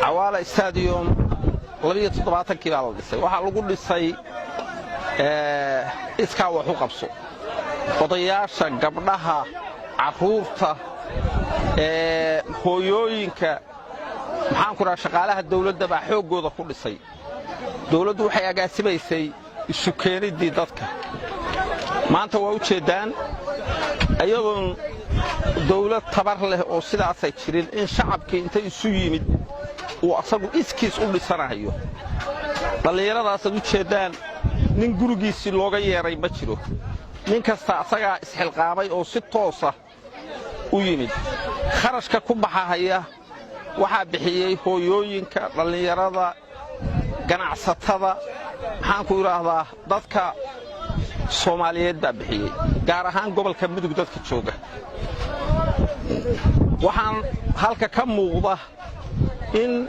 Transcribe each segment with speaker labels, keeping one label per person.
Speaker 1: عوالة استاديوم لبيه تضباطا كبال الدسي waxaa lagu dhisay iska wuxuu qabso odayaasha gabdhaha caruurta hooyooyinka maxaan ku raashay shaqaalaha dawladda baa xoogooda ku dhisay dawladdu waxay agaasimaysay isu keenidii dadka maanta waa u jeedaan ayadoon dawlad tabar leh oo sidaas ay jirin in shacabkii inta isu yimid uu asagu iskiis u dhisanayo dhalinyaradaas u jeedaan nin gurigiisii looga yeeray ma jiro nin kasta asaga isxilqaamay oo si toos ah u yimid kharashka ku baxaya waxa bixiyay hooyooyinka dhalinyarada ganacsatada maxaan ku yiraahdaa dadka Soomaaliyeed baa bixiyay gaar ahaan gobolka Mudug dadka jooga waxaan halka ka muuqda in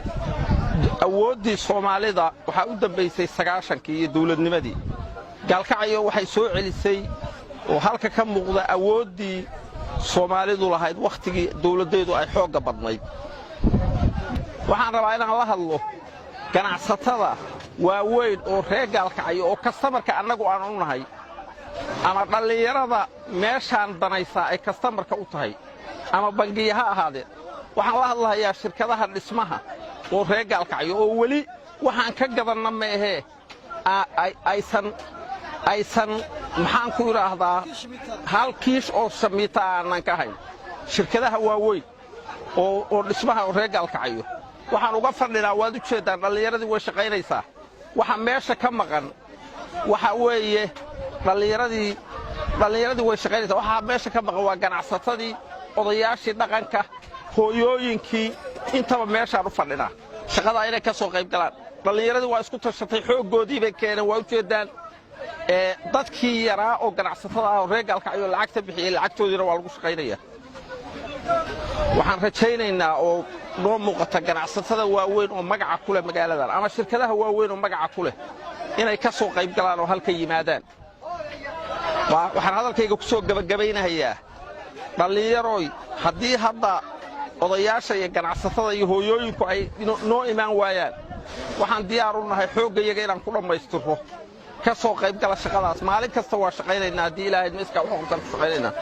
Speaker 1: awoodii Soomaalida waxa u dambeysay 90kii iyo dawladnimadii galkacyo waxay soo celisay oo halka ka muuqda awoodii Soomaalidu lahayd waqtigii dawladeedu ay xoog badnayd waxaan rabaa inaan la hadlo ganacsatada waaweyn oo reer galkacyo oo customerka anagu aan u nahay ama dhalinyarada meeshaan danaysa ay customerka u tahay ama bangiyaha ahaadeen waxaan la hadlayaa shirkadaha dhismaha oo reer galkacyo oo wali waxaan ka gadanna ma ahee aysan maxaan ku yiraahdaa hal kiish oo samiita aanan ka hayn shirkadaha waaweyn oo dhismaha oo reer galkacyo waxaan uga fadhinaa waad u jeedaan dhalinyaradii way shaqaynaysaa waxa meesha ka maqan waxa weeye dhalinyaradii way shaqaynaysaa waxa meesha ka maqan waa ganacsatadii odayaashii dhaqanka hooyooyinkii intaba meeshaan u fadhinaa shaqada inay ka soo qayb galaan dhalinyaradii waa isku tashatay xoogoodii bay keeneen waa u jeedaan dadkii yaraa oo ganacsatada ah oo reer galkacyo lacagta bixiyay lacagtoodina waa lagu shaqaynayaa waxaan rajaynaynaa oo noo muuqata ganacsatada waaweyn oo magaca ku leh magaaladan ama shirkadaha waaweyn oo magaca ku leh inay ka soo qayb galaan oo halka yimaadaan waxaan hadalkayga ku soo gabagabeynayaa dhalinyarooy haddii hadda odayaasha iyo ganacsatada iyo hooyooyinku ay noo imaan waayaan waxaan diyaar u nahay xooggayaga inaan ku dhammaystirro ka soo qayb gala shaqadaas maalin kasta waa shaqaynaynaa haddii ilaahay iska wax qabtaan ku shaqaynaynaa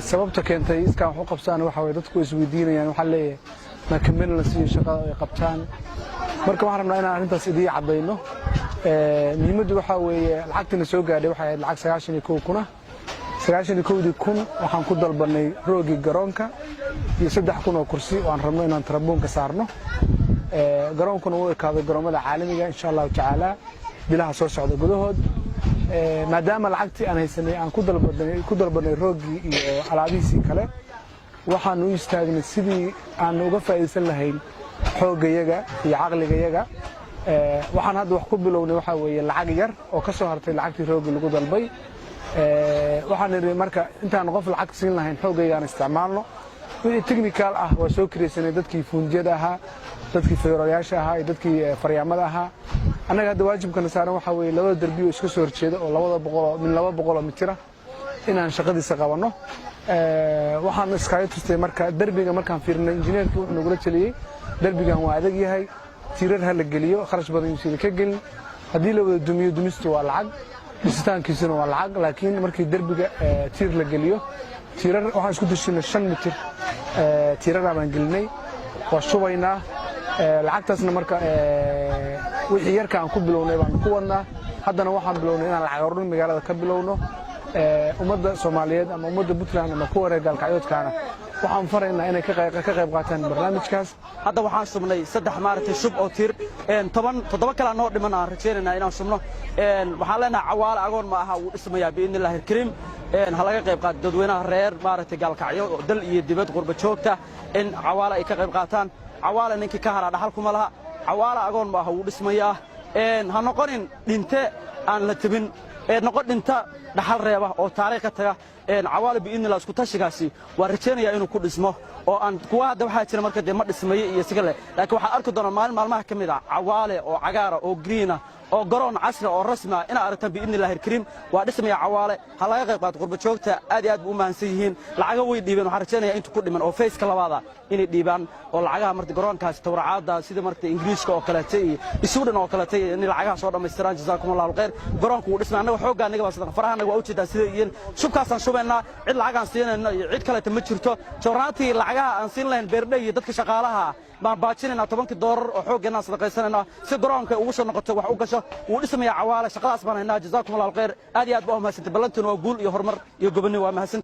Speaker 2: sababta keentay iska wax u qabsaan waxa way dadku isweydiinayaan waxa leeyahay ma kamil la siiyo shaqada ay qabtaan marka waxaan rabnaa inaan arrintaas idii cadayno muhiimaddu waxa weeye lacagtina soo gaadhay waxa ay lacag 91 kun waxaan ku dalbanay roogii garoonka iyo 3,000 oo kursi oo aan rabno inaan tarabuunka saarno garoonkuna uu ekaaday garoomada caalamiga insha Allah taala bilaha soo socda gudahood maadaama lacagtii aan haysanay aan ku dalbanay roogii iyo alaabihiisii kale waxaan u istaagnay sidii aan uga faa'iideysan lahayn xooggayaga iyo caqligayaga waxaan hadda wax ku bilownay waxa weeye lacag yar oo ka soo hartay lacagtii roogii lagu dalbay waxaan niri marka intaan qof lacag siin lahayn xoogaygaan isticmaalno wixii technical ah waa soo kireysanay dadkii fuunjada ahaa dadkii feerayaasha ahaa iyo dadkii faryaamada ahaa annaga hadda waajibkana saaran waxa weeye labada darbi oo iska soo horjeeda oo 200 mitir inaan shaqadiisa qabanno waxaan iskaga tustay marka darbiga markaan fiirnay injineerkii wuxuu nagu la taliyay darbigan waa adag yahay tiirar hal geliyo kharash badan inuu ka gelin hadii la wada dumiyo dumistu waa lacag dhisitaankiisuna waa lacag laakiin markii darbiga tiir la geliyo tiirar waxaan isku dashinay 5 mitir tiirar aan gelinay waa shubaynaa lacagtaasna marka wixii yarka aan ku bilownay baan ku wadnaa haddana waxaan bilownay inaan lacag ururin magaalada ka bilowno ummadda Soomaaliyeed ama ummadda Puntland ama kuwa reer galkacyoodkaana waxaan faraynaa inay ka qayb qaataan barnaamijkaas
Speaker 3: hadda waxaan subnay 3 maartay shub oo tir 7 kala noo dhiman aan rajaynaynaa inaan subno waxaan leenahay cawaale agoon ma aha uu dhismayaa biidnillaahi kariim halaga qayb qaat dadweynaha reer maartay galkacyo dal iyo dibad qurba joogta in cawaale ay ka qayb qaataan cawaale ninkii ka hara dhaxal kuma laha cawaale agoon ma aha uu dhismayaa ha noqonin dhinte aan la tabin noqon dhinta dhaxal reeba oo taariikh ka taga cawaale biidnillaahi isku tashigaasi waa rajaynayaa inuu ku dhismo oo aan kuwa hadda waxa jira marka de ma dhismaye iyo sigale laakiin waxa arki doona maalmaha kamid ah cawaale oo cagaara oo green oo garoon casri oo rasmi ah ina aragtan biidnillaahi kariim waa dhismaya cawaale ha laga qayb qaato qurba joogta aad iyo aad u maansan yihiin lacaga way dhiibeen waxa rajaynayaa inta ku dhiman oo face-ka labaada inay dhiibaan oo lacagaha marti garoonkaas tawracaada sida marti Ingiriiska oo kale tay Sweden oo kale tay in lacagaha soo dhameystiraan jazaakumullahu khayr garoonku uu dhismay anaga xoogaa anaga waa faraha waa u jeedaa sida iyo shubkaasaan shubaynaa cid lacagaan siinayna iyo cid kale ma jirto jawraantii lacagaha aan siin lahayn beerdhay iyo dadka shaqaalaha baan baajinayna $10 oo xoogana sadaqaysanayna si garoonka ugu soo noqoto wax u gasho uu dhismaya cawaale shaqadaas baan haynaa jazaakumullahu khayr aad iyo aad baa u mahadsantahay ballantina waa guul iyo horumar iyo gobonimo waa mahadsan